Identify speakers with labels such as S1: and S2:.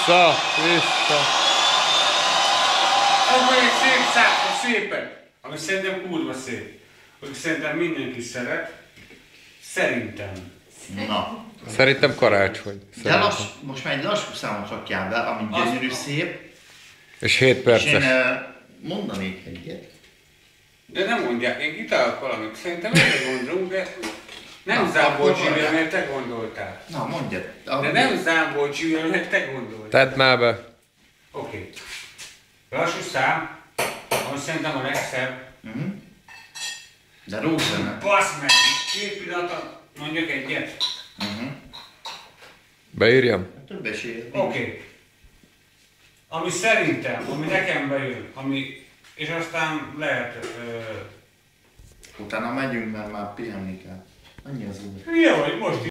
S1: Vissza!
S2: Ez meg egy szép szám, szépet, ami szerintem kurva szép. Hogy szerintem mindenki szeret. Szerintem.
S3: Na.
S1: Szerintem karácsony.
S3: De most már egy lassú számot rakjál be, ami gyönyörű szép.
S1: És 7
S3: És
S1: perces.
S3: én mondanék egyet.
S2: De nem mondják, én kitálok valamit. Szerintem erre gondolunk, de nem Zámbor Zsivil, mert te gondoltál.
S3: Na, mondjad.
S2: De nem Zámbor Zsivil, mert te gondoltál.
S1: Tedd már be.
S2: Oké. Lassú szám, ami szerintem a legszebb.
S3: De rózsene.
S2: Basz meg! 2 pillanat, mondjak egyet.
S1: Beírjam?
S3: Több esély.
S2: Oké. Ami szerintem, ami nekem bejön, és aztán lehet...
S3: Utána megyünk, mert már pihenni kell. Annyi az úr.
S2: Hülye vagy, most